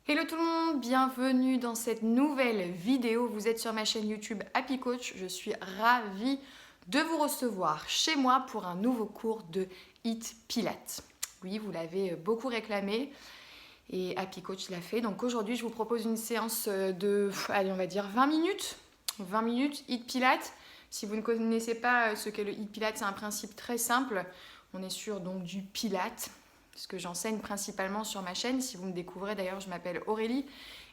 Hello tout le monde, bienvenue dans cette nouvelle vidéo. Vous êtes sur ma chaîne YouTube Happy Coach. Je suis ravie de vous recevoir chez moi pour un nouveau cours de HIIT Pilates. Oui, vous l'avez beaucoup réclamé et Happy Coach l'a fait. Donc aujourd'hui, je vous propose une séance de, allez, on va dire 20 minutes. 20 minutes HIIT Pilates. Si vous ne connaissez pas ce qu'est le HIIT Pilates, c'est un principe très simple. On est sur donc du Pilates, ce que j'enseigne principalement sur ma chaîne. Si vous me découvrez d'ailleurs, je m'appelle Aurélie.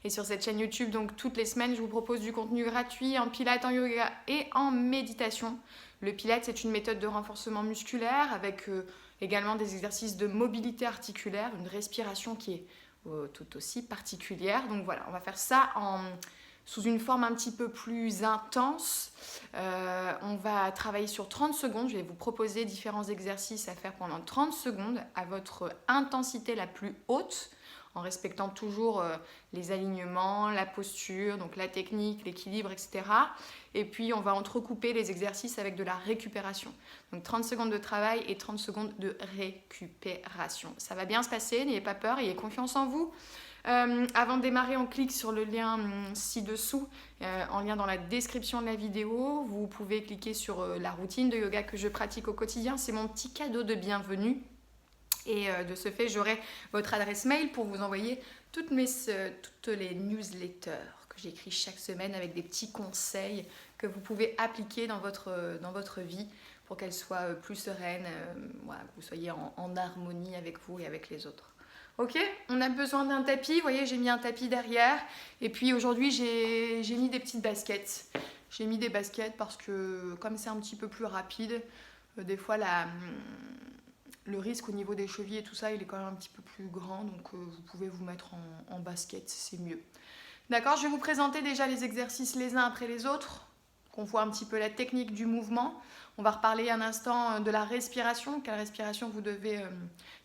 Et sur cette chaîne YouTube, donc toutes les semaines, je vous propose du contenu gratuit en pilates, en yoga et en méditation. Le pilates, c'est une méthode de renforcement musculaire avec également des exercices de mobilité articulaire, une respiration qui est tout aussi particulière. Donc voilà, on va faire ça sous une forme un petit peu plus intense. On va travailler sur 30 secondes. Je vais vous proposer différents exercices à faire pendant 30 secondes à votre intensité la plus haute, en respectant toujours les alignements, la posture, donc la technique, l'équilibre, etc. Et puis on va entrecouper les exercices avec de la récupération. Donc 30 secondes de travail et 30 secondes de récupération. Ça va bien se passer, n'ayez pas peur, ayez confiance en vous. Avant de démarrer, on clique sur le lien ci-dessous, en lien dans la description de la vidéo. Vous pouvez cliquer sur la routine de yoga que je pratique au quotidien. C'est mon petit cadeau de bienvenue. Et de ce fait, j'aurai votre adresse mail pour vous envoyer toutes les newsletters que j'écris chaque semaine avec des petits conseils que vous pouvez appliquer dans votre vie pour qu'elle soit plus sereine, voilà, que vous soyez en harmonie avec vous et avec les autres. Ok, on a besoin d'un tapis. Vous voyez, j'ai mis un tapis derrière. Et puis aujourd'hui, j'ai mis des petites baskets. J'ai mis des baskets parce que comme c'est un petit peu plus rapide, des fois le risque au niveau des chevilles et tout ça, il est quand même un petit peu plus grand. Donc vous pouvez vous mettre en basket, c'est mieux. D'accord, je vais vous présenter déjà les exercices les uns après les autres, qu'on voit un petit peu la technique du mouvement. On va reparler un instant de la respiration, quelle respiration vous devez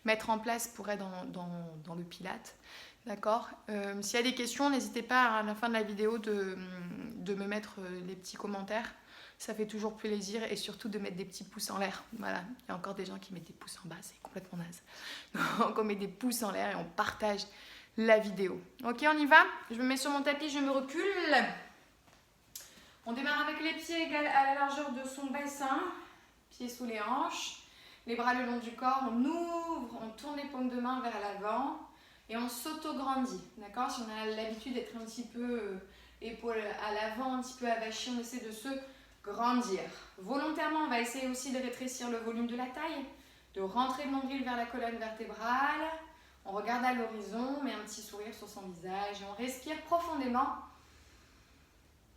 mettre en place pour être dans le Pilate. D'accord. S'il y a des questions, n'hésitez pas à la fin de la vidéo de me mettre les petits commentaires. Ça fait toujours plaisir et surtout de mettre des petits pouces en l'air. Voilà, il y a encore des gens qui mettent des pouces en bas, c'est complètement naze. Donc on met des pouces en l'air et on partage la vidéo. Ok, on y va. Je me mets sur mon tapis, je me recule. On démarre avec les pieds égales à la largeur de son bassin, pieds sous les hanches, les bras le long du corps, on ouvre, on tourne les paumes de main vers l'avant et on s'auto-grandit. D'accord? Si on a l'habitude d'être un petit peu épaules à l'avant, un petit peu avachi, on essaie de se grandir. Volontairement, on va essayer aussi de rétrécir le volume de la taille, de rentrer le nombril vers la colonne vertébrale. On regarde à l'horizon, met un petit sourire sur son visage et on respire profondément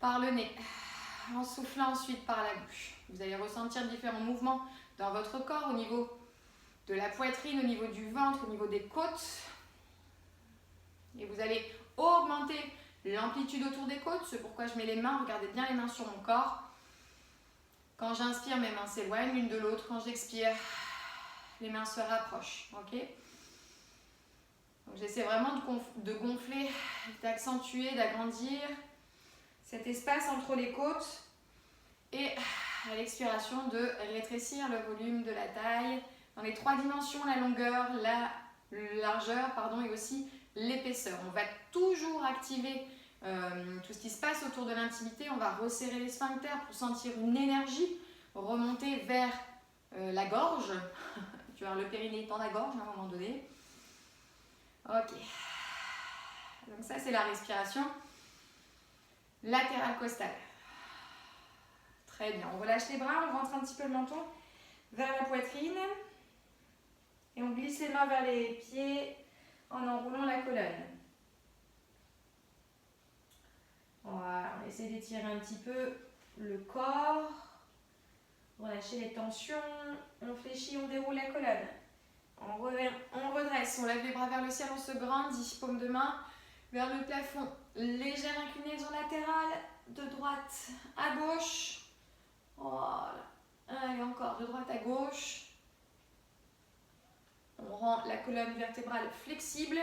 par le nez, en soufflant ensuite par la bouche. Vous allez ressentir différents mouvements dans votre corps au niveau de la poitrine, au niveau du ventre, au niveau des côtes. Et vous allez augmenter l'amplitude autour des côtes, c'est pourquoi je mets les mains, regardez bien les mains sur mon corps. Quand j'inspire, mes mains s'éloignent l'une de l'autre. Quand j'expire, les mains se rapprochent. Ok? J'essaie vraiment de gonfler, d'accentuer, d'agrandir cet espace entre les côtes et à l'expiration de rétrécir le volume de la taille dans les trois dimensions, la longueur, la largeur et aussi l'épaisseur. On va toujours activer tout ce qui se passe autour de l'intimité. On va resserrer les sphincters pour sentir une énergie remonter vers la gorge. Tu vois, le périnée dans la gorge à un moment donné. Ok. Donc ça, c'est la respiration latérale costale. Très bien. On relâche les bras, on rentre un petit peu le menton vers la poitrine. Et on glisse les mains vers les pieds en enroulant la colonne. Voilà, on essaie d'étirer un petit peu le corps. Relâcher les tensions. On fléchit, on déroule la colonne. On redresse, on lève les bras vers le ciel, on se grandit, paume de main vers le plafond. Légère inclinaison latérale, de droite à gauche. Voilà. Allez, encore de droite à gauche. On rend la colonne vertébrale flexible.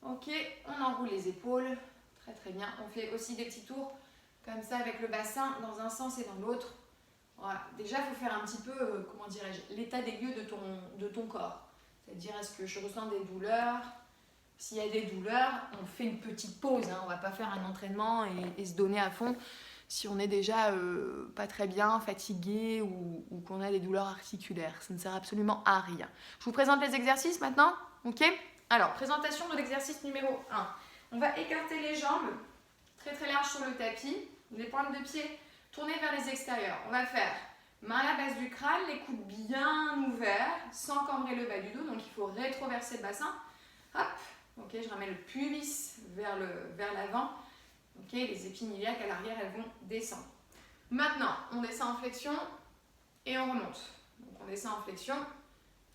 Ok, on enroule les épaules. Très très bien. On fait aussi des petits tours comme ça avec le bassin dans un sens et dans l'autre. Voilà. Déjà, il faut faire un petit peu, comment dirais-je, l'état des lieux de ton corps. C'est-à-dire, est-ce que je ressens des douleurs? S'il y a des douleurs, on fait une petite pause. Hein. On ne va pas faire un entraînement et se donner à fond si on est déjà pas très bien, fatigué ou qu'on a des douleurs articulaires. Ça ne sert absolument à rien. Je vous présente les exercices maintenant. Ok ? Alors, présentation de l'exercice numéro 1. On va écarter les jambes très très larges sur le tapis. Les pointes de pied tournées vers les extérieurs. On va faire main à la base du crâne, les coudes bien ouverts, sans cambrer le bas du dos. Donc, il faut rétroverser le bassin. Hop. Ok, je ramène le pubis vers l'avant. Ok, les épines iliaques à l'arrière, elles vont descendre. Maintenant, on descend en flexion et on remonte. Donc, on descend en flexion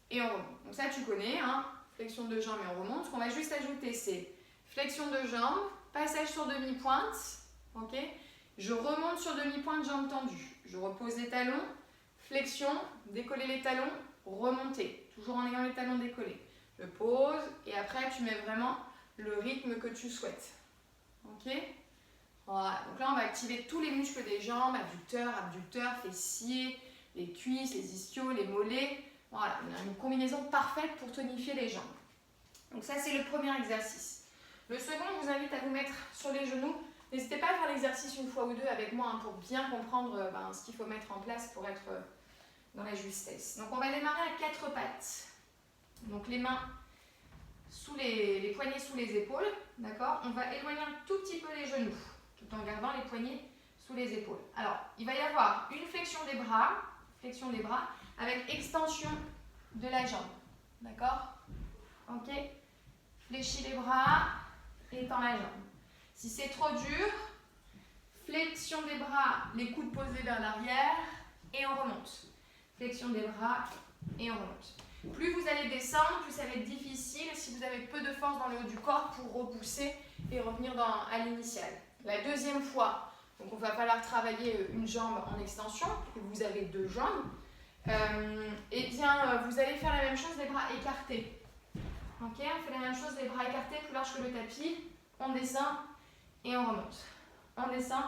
et on remonte. Donc, ça, tu connais, hein, flexion de jambe et on remonte. Ce qu'on va juste ajouter, c'est flexion de jambe, passage sur demi-pointe. Ok, je remonte sur demi-pointe, jambe tendue. Je repose les talons, flexion, décoller les talons, remonter. Toujours en ayant les talons décollés. Je pose et après, tu mets vraiment le rythme que tu souhaites. Ok ? Voilà, donc là on va activer tous les muscles des jambes, abducteurs, fessiers, les cuisses, les ischios, les mollets. Voilà, on a une combinaison parfaite pour tonifier les jambes. Donc ça c'est le premier exercice. Le second, je vous invite à vous mettre sur les genoux. N'hésitez pas à faire l'exercice une fois ou deux avec moi hein, pour bien comprendre ce qu'il faut mettre en place pour être dans la justesse. Donc on va démarrer à 4 pattes. Donc les mains sous les poignets sous les épaules, d'accord ? On va éloigner un tout petit peu les genoux, tout en gardant les poignets sous les épaules. Alors, il va y avoir une flexion des bras, avec extension de la jambe, d'accord ? Ok ? Fléchis les bras, étends la jambe. Si c'est trop dur, flexion des bras, les coudes posés vers l'arrière, et on remonte. Flexion des bras, et on remonte. Plus vous allez descendre, plus ça va être difficile si vous avez peu de force dans le haut du corps pour repousser et revenir à l'initiale. La deuxième fois, donc on va falloir travailler une jambe en extension, et vous avez 2 jambes, et bien vous allez faire la même chose, les bras écartés. Ok, on fait la même chose, les bras écartés, plus large que le tapis, on descend et on remonte. On descend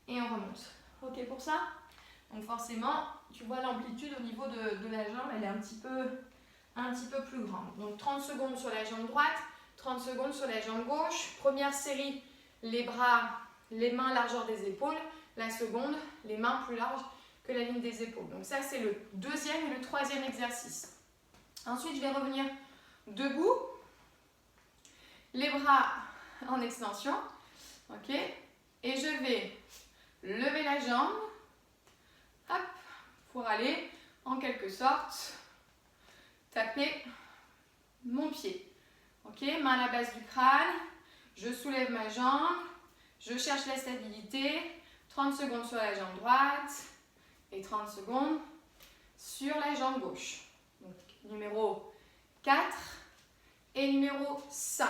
et on remonte. Ok pour ça ? Donc forcément, tu vois l'amplitude au niveau de la jambe, elle est un petit peu plus grande. Donc 30 secondes sur la jambe droite, 30 secondes sur la jambe gauche. Première série, les bras, les mains largeur des épaules. La seconde, les mains plus larges que la ligne des épaules. Donc ça, c'est le deuxième et le troisième exercice. Ensuite, je vais revenir debout. Les bras en extension. Ok. Et je vais lever la jambe. Hop, pour aller en quelque sorte taper mon pied. Ok, main à la base du crâne, je soulève ma jambe, je cherche la stabilité, 30 secondes sur la jambe droite et 30 secondes sur la jambe gauche. Donc numéro 4 et numéro 5.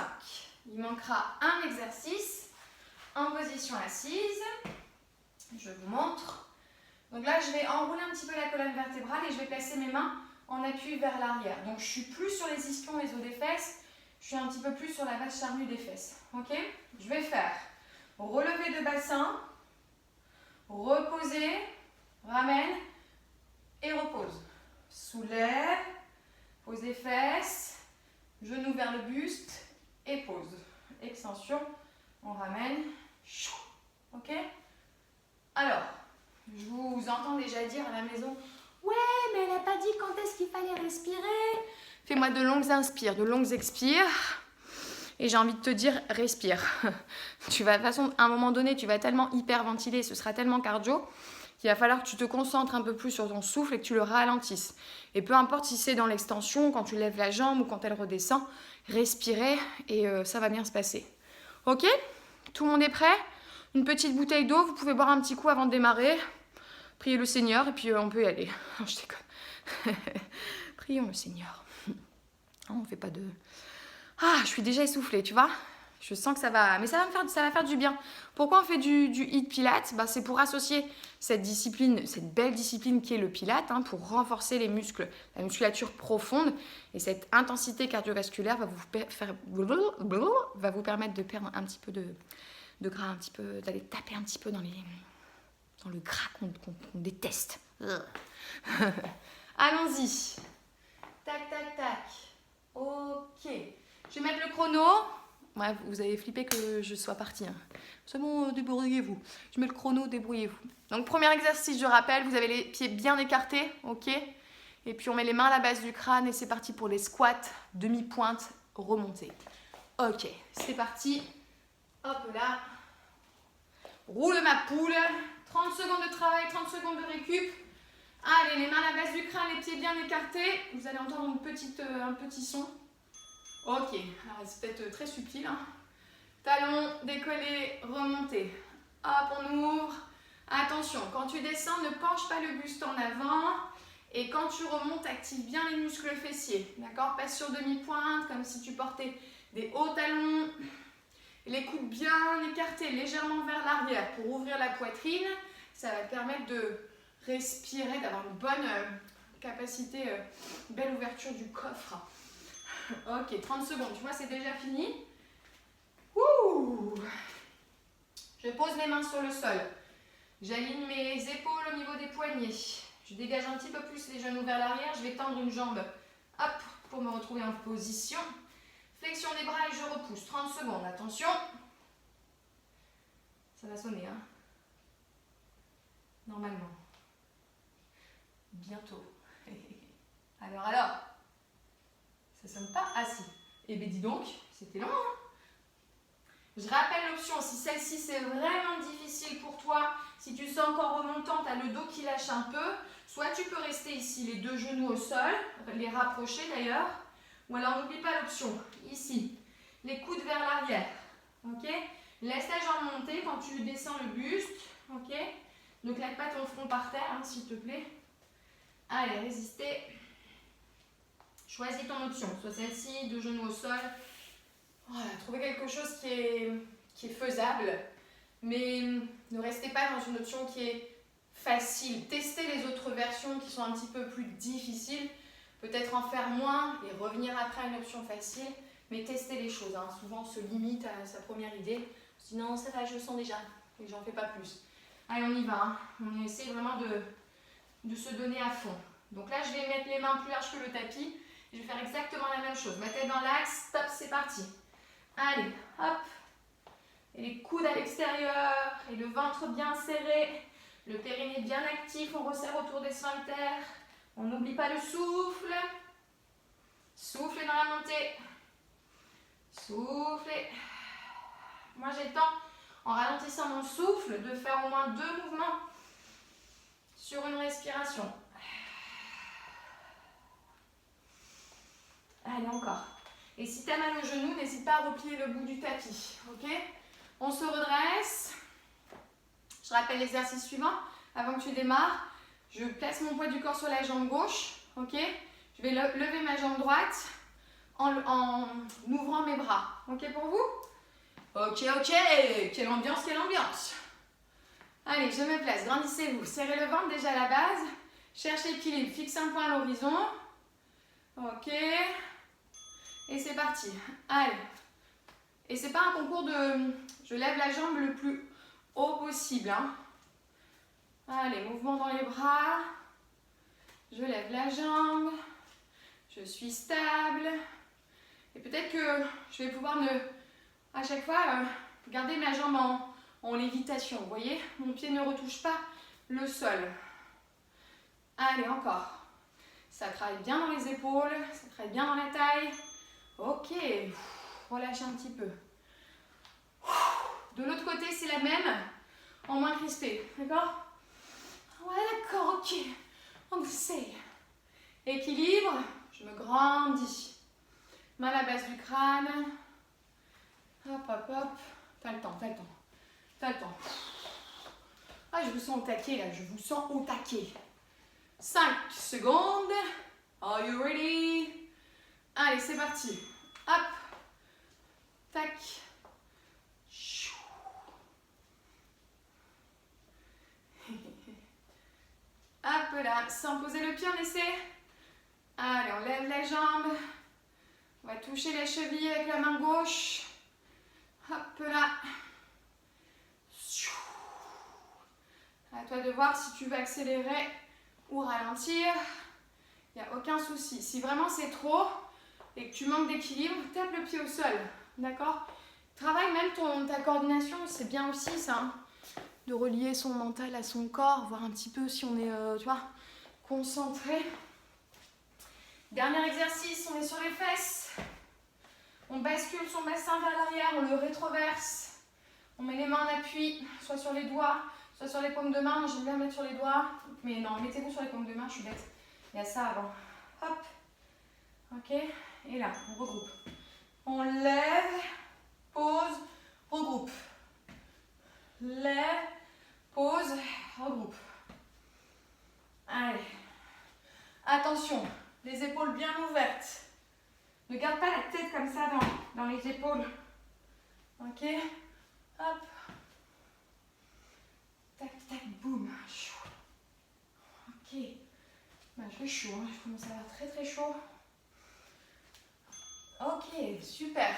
Il manquera un exercice en position assise. Je vous montre. Donc là, je vais enrouler un petit peu la colonne vertébrale et je vais placer mes mains en appui vers l'arrière. Donc je suis plus sur les ischions, les os des fesses, je suis un petit peu plus sur la base charnue des fesses. Ok ? Je vais faire relevé de bassin, reposer, ramène et repose. Soulève, pose les fesses, genoux vers le buste et pose. Extension, on ramène. Ok ? Alors, je vous entends déjà dire à la maison « Ouais, mais elle n'a pas dit quand est-ce qu'il fallait respirer !» Fais-moi de longues inspires, de longues expires. Et j'ai envie de te dire « Respire !» Tu vas, de toute façon, à un moment donné, tu vas tellement hyperventiler, ce sera tellement cardio, qu'il va falloir que tu te concentres un peu plus sur ton souffle et que tu le ralentisses. Et peu importe si c'est dans l'extension, quand tu lèves la jambe ou quand elle redescend, respirez et ça va bien se passer. Ok ? Tout le monde est prêt ? Une petite bouteille d'eau, vous pouvez boire un petit coup avant de démarrer. Priez le Seigneur et puis on peut y aller. Non, je déconne. Prions le Seigneur. Non, on fait pas de... Ah, je suis déjà essoufflée, tu vois. Je sens que ça va... Mais ça va faire du bien. Pourquoi on fait du HIIT Pilates ? C'est pour associer cette discipline, cette belle discipline qui est le Pilates, pour renforcer les muscles, la musculature profonde. Et cette intensité cardiovasculaire va vous permettre de perdre un petit peu de gras, un petit peu, d'aller taper un petit peu dans le gras qu'on déteste. Allons-y. Tac, tac, tac. Ok. Je vais mettre le chrono. Ouais, vous avez flippé que je sois partie. Hein. C'est bon, débrouillez-vous. Je mets le chrono, débrouillez-vous. Donc, premier exercice, je rappelle, vous avez les pieds bien écartés, ok? Et puis, on met les mains à la base du crâne et c'est parti pour les squats, demi-pointe, remontée. Ok, c'est parti. Hop là. Roule ma poule. 30 secondes de travail, 30 secondes de récup. Allez, les mains à la base du crâne, les pieds bien écartés. Vous allez entendre un petit son. Ok, alors c'est peut-être très subtil. Hein. Talons décollés, remontés. Hop, on ouvre. Attention, quand tu descends, ne penche pas le buste en avant. Et quand tu remontes, active bien les muscles fessiers. D'accord? Passe sur demi-pointe, comme si tu portais des hauts talons. Les coudes bien écartés, légèrement vers l'arrière pour ouvrir la poitrine. Ça va te permettre de respirer, d'avoir une bonne capacité, belle ouverture du coffre. Ok, 30 secondes, tu vois, c'est déjà fini. Ouh. Je pose mes mains sur le sol. J'aligne mes épaules au niveau des poignets. Je dégage un petit peu plus les genoux vers l'arrière. Je vais tendre une jambe, hop, pour me retrouver en position. Flexion des bras et je repousse. 30 secondes, attention. Ça va sonner, hein. Normalement. Bientôt. Alors. Ça sonne pas? Ah si. Eh bien dis donc, c'était long, hein. Je rappelle l'option, si celle-ci c'est vraiment difficile pour toi, si tu sens encore remontant, tu as le dos qui lâche un peu, soit tu peux rester ici les deux genoux au sol, les rapprocher d'ailleurs, ou alors n'oublie pas l'option, ici, les coudes vers l'arrière, ok? Laisse ta jambe monter quand tu descends le buste, ok? Ne claque pas ton front par terre, hein, s'il te plaît. Allez, résistez. Choisis ton option, soit celle-ci, deux genoux au sol. Voilà, trouvez quelque chose qui est faisable, mais ne restez pas dans une option qui est facile. Testez les autres versions qui sont un petit peu plus difficiles, peut-être en faire moins et revenir après à une option facile, mais testez les choses. Hein. Souvent, on se limite à sa première idée. Sinon, ça va, je le sens déjà et j'en fais pas plus. Allez, on y va. Hein. On essaie vraiment de se donner à fond. Donc là, je vais mettre les mains plus larges que le tapis. Je vais faire exactement la même chose. Ma tête dans l'axe, stop, c'est parti. Allez, hop. Et les coudes à l'extérieur. Et le ventre bien serré. Le périnée bien actif. On resserre autour des sphincters. On n'oublie pas le souffle. Soufflez dans la montée. Soufflez. Moi, j'ai le temps, en ralentissant mon souffle, de faire au moins 2 mouvements sur une respiration. Allez, encore. Et si tu as mal au genou, n'hésite pas à replier le bout du tapis. Ok? On se redresse. Je rappelle l'exercice suivant. Avant que tu démarres, je place mon poids du corps sur la jambe gauche. Ok? Je vais lever ma jambe droite en ouvrant mes bras. Ok pour vous? Ok, ok. Quelle ambiance, quelle ambiance. Allez, je me place. Grandissez-vous. Serrez le ventre déjà à la base. Cherchez l'équilibre. Fixe un point à l'horizon. Ok. Et c'est parti. Allez. Et c'est pas un concours de... Je lève la jambe le plus haut possible. Hein. Allez, mouvement dans les bras. Je lève la jambe. Je suis stable. Et peut-être que je vais pouvoir à chaque fois garder ma jambe en lévitation. Vous voyez, mon pied ne retouche pas le sol. Allez, encore. Ça travaille bien dans les épaules. Ça travaille bien dans la taille. Ok. Relâchez un petit peu. De l'autre côté, c'est la même, en moins crispé. D'accord? Ouais, d'accord, ok. On essaye. Équilibre. Je me grandis. Main à la base du crâne. Hop, hop, hop. T'as le temps, t'as le temps. T'as le temps. Ah, je vous sens au taquet là, je vous sens au taquet. 5 secondes. Are you ready? Allez, c'est parti. Hop. Tac. Hop là, sans poser le pied, on essaie. Allez, on lève la jambe. On va toucher la cheville avec la main gauche. Hop là. À toi de voir si tu veux accélérer ou ralentir. Il n'y a aucun souci. Si vraiment c'est trop, et que tu manques d'équilibre, tape le pied au sol, d'accord? Travaille même ta coordination, c'est bien aussi ça, hein, de relier son mental à son corps, voir un petit peu si on est, tu vois, concentré. Dernier exercice, on est sur les fesses. On bascule son bassin vers l'arrière, on le rétroverse. On met les mains en appui, soit sur les doigts, soit sur les paumes de main. J'aime bien mettre sur les doigts, mais non, mettez-vous sur les paumes de main, je suis bête. Il y a ça avant. Hop. Ok. Et là, on regroupe. On lève, pose, regroupe. Lève, pose, regroupe. Allez. Attention, les épaules bien ouvertes. Ne garde pas la tête comme ça dans les épaules. Ok. Hop. Tac, tac, boum. Ok. Ben, je fais chaud, hein. Je commence à avoir très très chaud. Ok, super.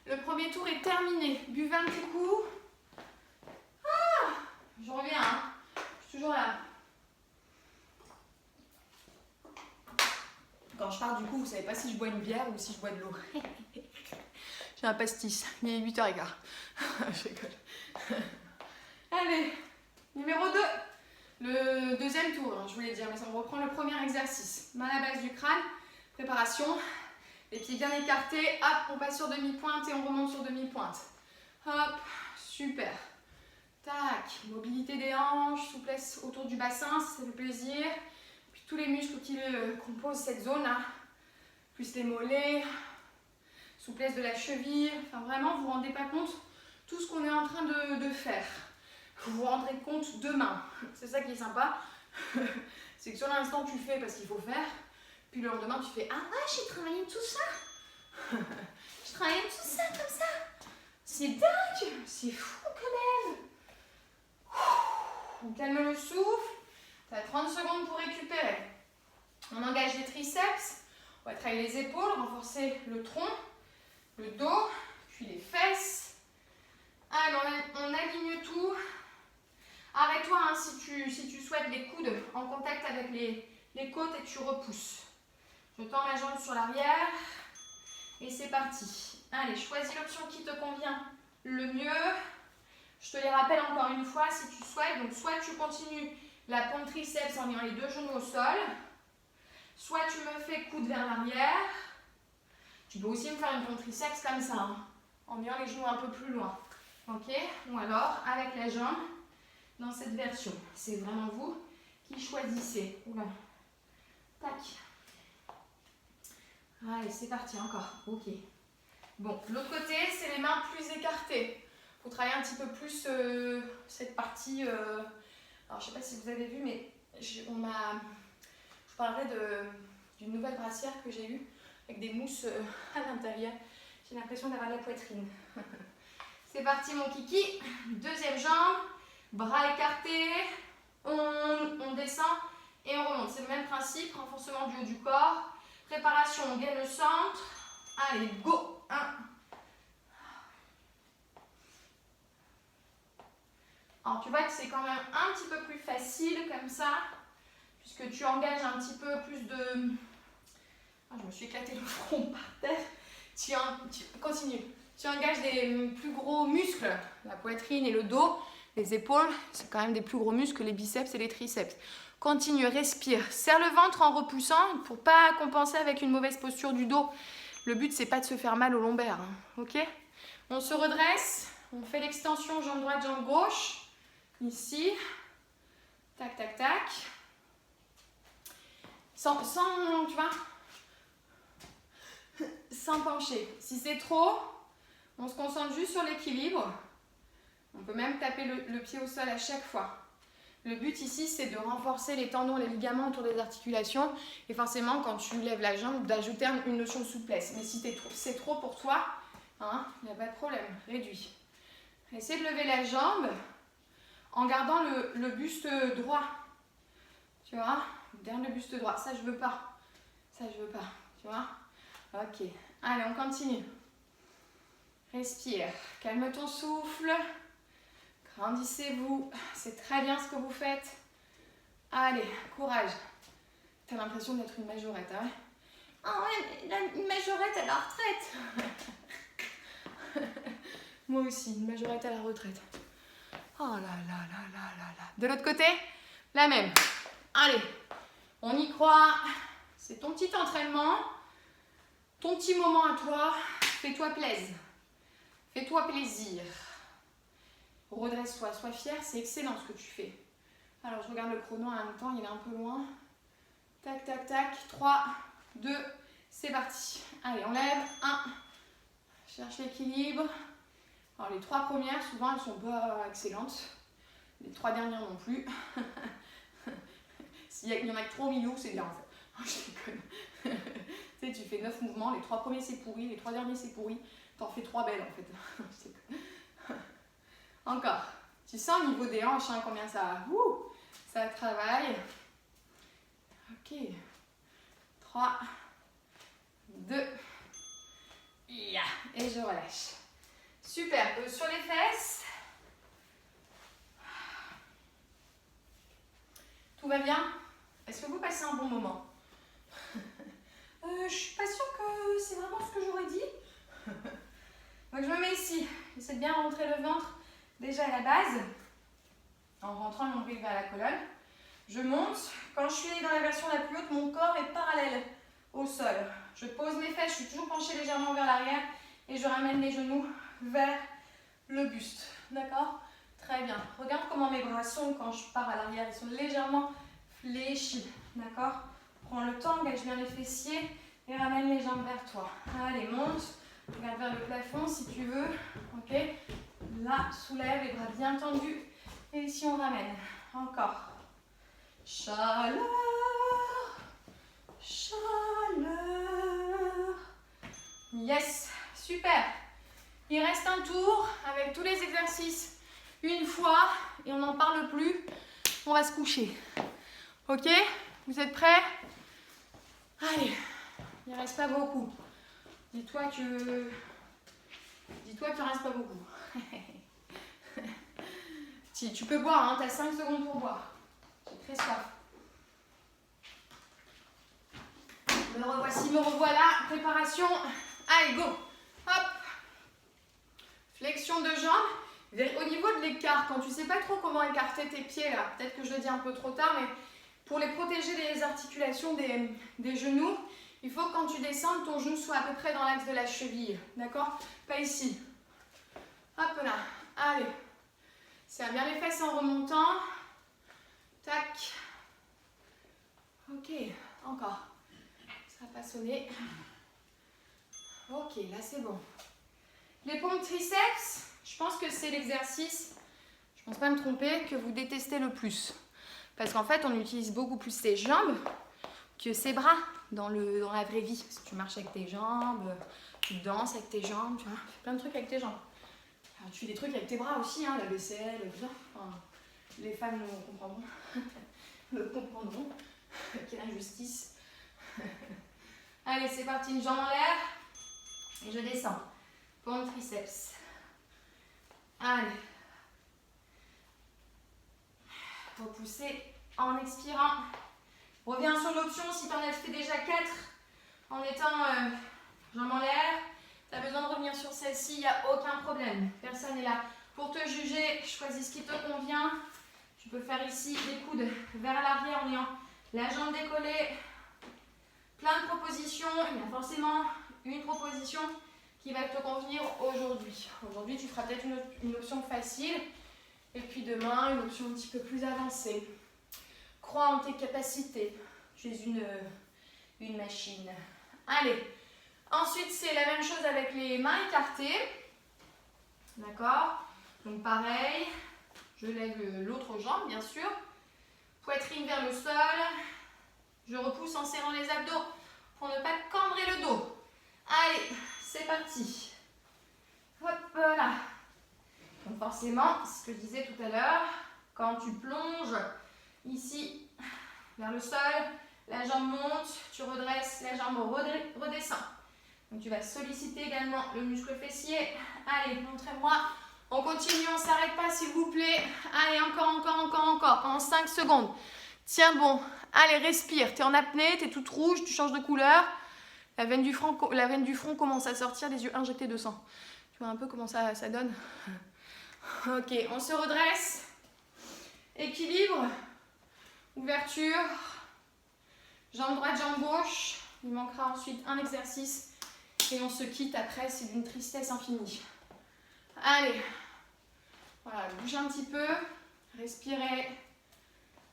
Le premier tour est terminé. Buvez un petit coup. Ah, je reviens, hein. Je suis toujours là. Quand je pars du coup, vous savez pas si je bois une bière ou si je bois de l'eau. J'ai un pastis, il est 8h15. Je rigole. Allez, numéro 2. Le deuxième tour, hein, je voulais dire, mais on reprend le premier exercice. Main à la base du crâne, préparation. Les pieds bien écartés, hop, on passe sur demi-pointe et on remonte sur demi-pointe. Hop, super. Tac, mobilité des hanches, souplesse autour du bassin si ça fait plaisir. Puis tous les muscles qui composent cette zone-là, plus les mollets, souplesse de la cheville. Enfin vraiment, vous ne vous rendez pas compte tout ce qu'on est en train de faire. Vous vous rendrez compte demain. C'est ça qui est sympa. C'est que sur l'instant, tu fais parce qu'il faut faire. Puis le lendemain, tu fais « Ah ouais, j'ai travaillé tout ça. J'ai travaillé tout ça comme ça. C'est dingue. C'est fou quand même. » On calme le souffle. Tu as 30 secondes pour récupérer. On engage les triceps. On va travailler les épaules, renforcer le tronc, le dos, puis les fesses. Alors, on aligne tout. Arrête-toi hein, si tu souhaites les coudes en contact avec les côtes et tu repousses. Je tends ma jambe sur l'arrière et c'est parti. Allez, choisis l'option qui te convient le mieux. Je te les rappelle encore une fois si tu souhaites. Donc, soit tu continues la pompe triceps en ayant les deux genoux au sol, soit tu me fais coude vers l'arrière. Tu peux aussi me faire une pompe triceps comme ça, hein, en ayant les genoux un peu plus loin. Ok? Ou alors avec la jambe dans cette version. C'est vraiment vous qui choisissez. Oula. Tac. Allez, c'est parti encore. Ok. Bon, l'autre côté, c'est les mains plus écartées. Il faut travailler un petit peu plus cette partie. Alors, je ne sais pas si vous avez vu, mais je parlerai d'une nouvelle brassière que j'ai eue avec des mousses à l'intérieur. J'ai l'impression d'avoir de la poitrine. C'est parti, mon kiki. Deuxième jambe, bras écartés. On descend et on remonte. C'est le même principe, renforcement du haut du corps. Préparation, on gagne le centre. Allez, go. 1. Alors, tu vois que c'est quand même un petit peu plus facile comme ça, puisque tu engages un petit peu plus de... Ah, je me suis éclaté le front par terre. Continue. Tu engages des plus gros muscles, la poitrine et le dos. Les épaules, c'est quand même des plus gros muscles que les biceps et les triceps. Continue, respire. Serre le ventre en repoussant pour ne pas compenser avec une mauvaise posture du dos. Le but, c'est pas de se faire mal au lombaire. Hein, ok? On se redresse. On fait l'extension jambe droite, jambe gauche. Ici. Tac, tac, tac. Sans tu vois, sans pencher. Si c'est trop, on se concentre juste sur l'équilibre. On peut même taper le pied au sol à chaque fois. Le but ici, c'est de renforcer les tendons, les ligaments autour des articulations. Et forcément, quand tu lèves la jambe, d'ajouter une notion de souplesse. Mais si c'est trop pour toi, hein, il n'y a pas de problème. Réduis. Essaie de lever la jambe en gardant le buste droit. Tu vois? Garde le buste droit. Ça, je veux pas. Ça, je veux pas. Tu vois? Ok. Allez, on continue. Respire. Calme ton souffle. Grandissez-vous. C'est très bien ce que vous faites. Allez, courage. Tu as l'impression d'être une majorette, hein? Ah ouais, mais une majorette à la retraite. Moi aussi, une majorette à la retraite. Oh là là là là là là. De l'autre côté, la même. Allez, on y croit. C'est ton petit entraînement. Ton petit moment à toi. Fais-toi plaisir. Fais-toi plaisir. Redresse-toi, sois fier. C'est excellent ce que tu fais. Alors, je regarde le chrono en même temps. Il est un peu loin. Tac, tac, tac. 3, 2, c'est parti. Allez, on lève. 1. Cherche l'équilibre. Alors, les 3 premières, souvent, elles ne sont pas excellentes. Les 3 dernières non plus. S'il y en a que 3 au milieu, c'est bien en fait. Je déconne. Tu sais, tu fais 9 mouvements. Les 3 premiers, c'est pourri. Les 3 derniers, c'est pourri. T'en fais 3 belles en fait. Je déconne. Encore. Tu sens au niveau des hanches hein, combien ça, ça travaille. Ok. 3, 2, et je relâche. Super. Sur les fesses. Tout va bien? Est-ce que vous passez un bon moment? Je suis pas sûre que c'est vraiment ce que j'aurais dit. Donc je me mets ici. J'essaie de bien rentrer le ventre déjà à la base. En rentrant le nombril vers la colonne. Je monte. Quand je suis dans la version la plus haute, mon corps est parallèle au sol. Je pose mes fesses, je suis toujours penchée légèrement vers l'arrière et je ramène les genoux vers le buste. D'accord? Très bien. Regarde comment mes bras sont quand je pars à l'arrière. Ils sont légèrement fléchis. D'accord? Prends le temps, engage bien les fessiers et ramène les jambes vers toi. Allez, monte. Regarde vers le plafond si tu veux. Ok? Là, soulève les bras bien tendus. Et ici, on ramène. Encore. Chaleur. Chaleur. Yes. Super. Il reste un tour avec tous les exercices une fois et on n'en parle plus. On va se coucher. Ok? Vous êtes prêts? Allez. Il ne reste pas beaucoup. Dis-toi qu'il ne reste pas beaucoup. Tu peux boire, hein, tu as 5 secondes pour boire. J'ai très soif. Me revoici, me revoilà. Préparation. Allez, go. Hop. Flexion de jambes. Au niveau de l'écart, quand tu ne sais pas trop comment écarter tes pieds, là, peut-être que je le dis un peu trop tard, mais pour les protéger des articulations des genoux, il faut que quand tu descends, ton genou soit à peu près dans l'axe de la cheville. D'accord? Pas ici. Hop là. Allez. Serre bien les fesses en remontant. Tac. Ok. Encore. Ça n'a pas sonné. Ok, là c'est bon. Les pompes triceps, je pense que c'est l'exercice, je ne pense pas me tromper, que vous détestez le plus. Parce qu'en fait, on utilise beaucoup plus ses jambes que ses bras dans la vraie vie. Parce que tu marches avec tes jambes, tu danses avec tes jambes, tu vois, tu fais plein de trucs avec tes jambes. Alors, tu fais des trucs avec tes bras aussi, hein, la vaisselle, tout ça. Enfin, les femmes nous comprendront. Me comprendront. Quelle injustice. Allez, c'est parti, une jambe en l'air. Et je descends. Pompe triceps. Allez. Repousser en expirant. Reviens sur l'option si tu en as fait déjà 4 en étant jambes en l'air. Tu as besoin de revenir sur celle-ci, il n'y a aucun problème. Personne n'est là pour te juger. Choisis ce qui te convient. Tu peux faire ici les coudes vers l'arrière en ayant la jambe décollée. Plein de propositions. Il y a forcément une proposition qui va te convenir aujourd'hui. Aujourd'hui, tu feras peut-être une option facile. Et puis demain, une option un petit peu plus avancée. Crois en tes capacités. Tu es une machine. Allez. Ensuite, c'est la même chose avec les mains écartées. D'accord? Donc pareil, je lève l'autre jambe, bien sûr. Poitrine vers le sol. Je repousse en serrant les abdos pour ne pas cambrer le dos. Allez, c'est parti. Hop là. Donc forcément, c'est ce que je disais tout à l'heure, quand tu plonges ici vers le sol, la jambe monte, tu redresses, la jambe redescend. Donc tu vas solliciter également le muscle fessier. Allez, montrez-moi. On continue, on ne s'arrête pas s'il vous plaît. Allez, encore. Pendant 5 secondes. Tiens bon. Allez, respire. Tu es en apnée, tu es toute rouge, tu changes de couleur. La veine du front commence à sortir, les yeux injectés de sang. Tu vois un peu comment ça donne? Ok, on se redresse. Équilibre. Ouverture. Jambe droite, jambe gauche. Il manquera ensuite un exercice. Et on se quitte après, c'est d'une tristesse infinie. Allez. Voilà, bougez un petit peu. Respirez.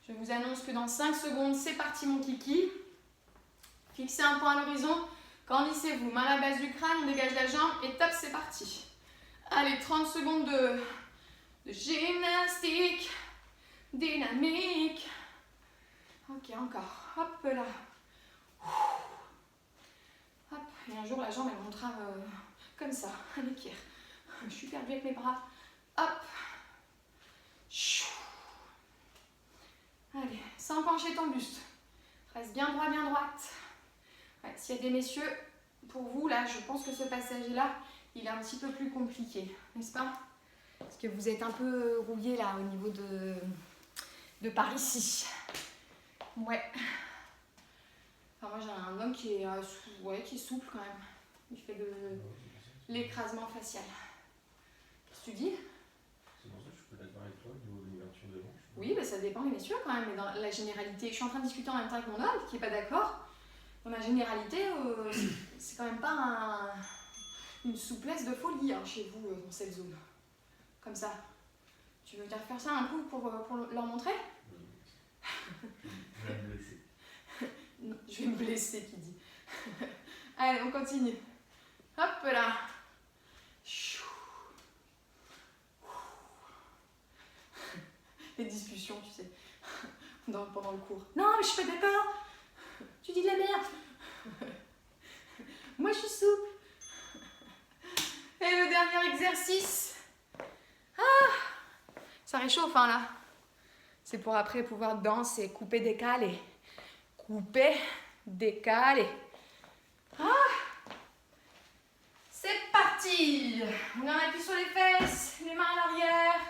Je vous annonce que dans 5 secondes, c'est parti mon kiki. Fixez un point à l'horizon. Grandissez-vous, main à la base du crâne, on dégage la jambe et top, c'est parti. Allez, 30 secondes de gymnastique dynamique. Ok, encore. Hop là. Hop. Et un jour, la jambe, elle montera comme ça, à l'équerre. Je suis perdue avec mes bras. Hop. Allez, sans pencher ton buste. Reste bien droit, bien droite. Ouais, s'il y a des messieurs, pour vous, là, je pense que ce passage-là, il est un petit peu plus compliqué, n'est-ce pas? Parce que vous êtes un peu rouillé là au niveau de par ici. Ouais. Enfin, moi j'ai un homme qui est souple quand même. Il fait de l'écrasement facial. Qu'est-ce que tu dis? C'est pour ça que je peux d'accord avec toi au niveau de l'ouverture de hanche. Oui, bah, ça dépend des messieurs quand même, mais dans la généralité, je suis en train de discuter en même temps avec mon homme qui n'est pas d'accord. Dans la généralité, c'est quand même pas une souplesse de folie hein, chez vous dans cette zone. Comme ça. Tu veux faire ça un coup pour leur montrer? Je vais me blesser. Non, je vais me blesser, qui dit. Allez, on continue. Hop là. Les discussions, tu sais, pendant le cours. Non, mais je suis pas d'accord. Tu dis de la merde. Moi, je suis souple. Et le dernier exercice. Ça réchauffe, hein, là. C'est pour après pouvoir danser, couper, décaler. Couper, décaler. C'est parti. On appuie sur les fesses, les mains à l'arrière.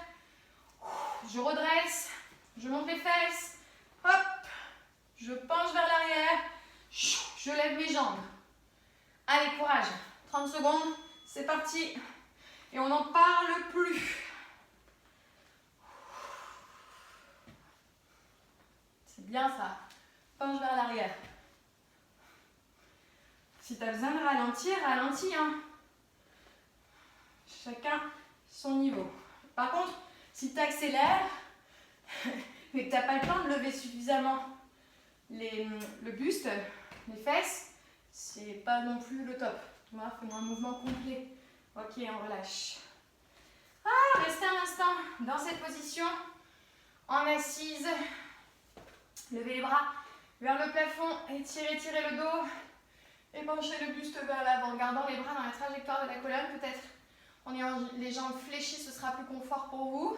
Je redresse, je monte les fesses. Hop, je penche vers l'arrière. Je lève mes jambes. Allez, courage. 30 secondes, c'est parti. Et on n'en parle plus. C'est bien ça. Penche vers l'arrière. Si tu as besoin de ralentir, ralentis. Hein. Chacun son niveau. Par contre, si tu accélères et que tu n'as pas le temps de lever suffisamment le buste, les fesses, c'est pas non plus le top. Tu vois, fais-moi un mouvement complet. Ok, on relâche. Restez un instant dans cette position, en assise. Levez les bras vers le plafond, étirez le dos et penchez le buste vers l'avant, gardant les bras dans la trajectoire de la colonne. Peut-être en ayant les jambes fléchies, ce sera plus confort pour vous.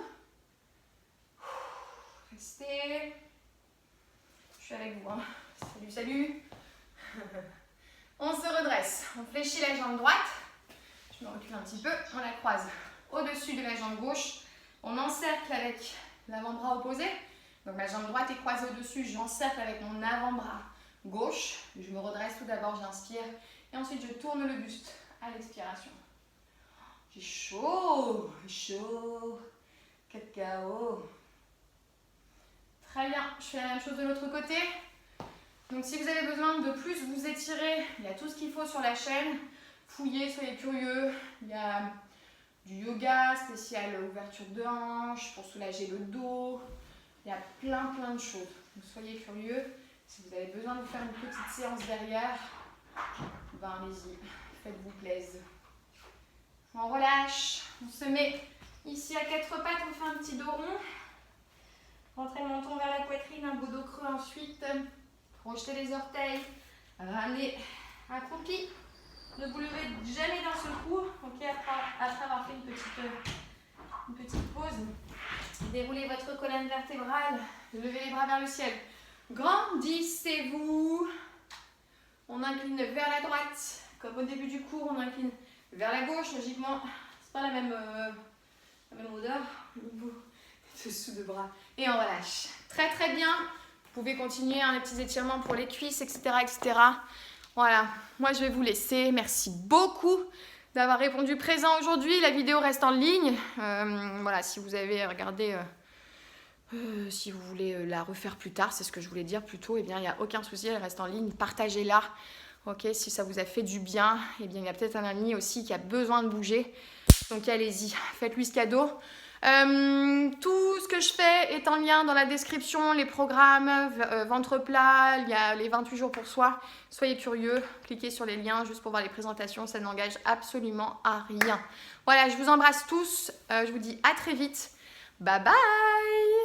Restez. Je suis avec vous. Hein. Salut, salut. On se redresse. On fléchit la jambe droite. Je me recule un petit peu. On la croise au-dessus de la jambe gauche. On encercle avec l'avant-bras opposé. Donc ma jambe droite est croisée au-dessus. J'encercle avec mon avant-bras gauche. Je me redresse tout d'abord. J'inspire. Et ensuite, je tourne le buste à l'expiration. J'ai chaud. Chaud. Cacao. Très bien, je fais la même chose de l'autre côté. Donc si vous avez besoin de plus vous étirer, il y a tout ce qu'il faut sur la chaîne. Fouillez, soyez curieux. Il y a du yoga spécial ouverture de hanche pour soulager le dos. Il y a plein de choses. Donc soyez curieux. Si vous avez besoin de faire une petite séance derrière, ben allez-y, faites-vous plaisir. On relâche, on se met ici à 4 pattes, on fait un petit dos rond. Rentrez le menton vers la poitrine, un beau dos creux ensuite. Projetez les orteils. Ramenez accroupi. Ne vous levez jamais d'un seul coup. Ok, après avoir fait une petite pause. Déroulez votre colonne vertébrale. Levez les bras vers le ciel. Grandissez-vous. On incline vers la droite. Comme au début du cours, on incline vers la gauche. Logiquement, c'est pas la même odeur au niveau dessous de bras. Et on relâche. Très bien. Vous pouvez continuer les petits étirements pour les cuisses, etc. Voilà, moi je vais vous laisser. Merci beaucoup d'avoir répondu présent aujourd'hui. La vidéo reste en ligne. Voilà, si vous avez regardé, si vous voulez la refaire plus tard, c'est ce que je voulais dire plus tôt, eh bien il n'y a aucun souci, elle reste en ligne. Partagez-la. Ok, si ça vous a fait du bien, eh bien il y a peut-être un ami aussi qui a besoin de bouger. Donc allez-y, faites-lui ce cadeau. Tout ce que je fais est en lien dans la description, les programmes, ventre plat, il y a les 28 jours pour soi. Soyez curieux, cliquez sur les liens juste pour voir les présentations, ça n'engage absolument à rien. Voilà, je vous embrasse tous, je vous dis à très vite. Bye bye!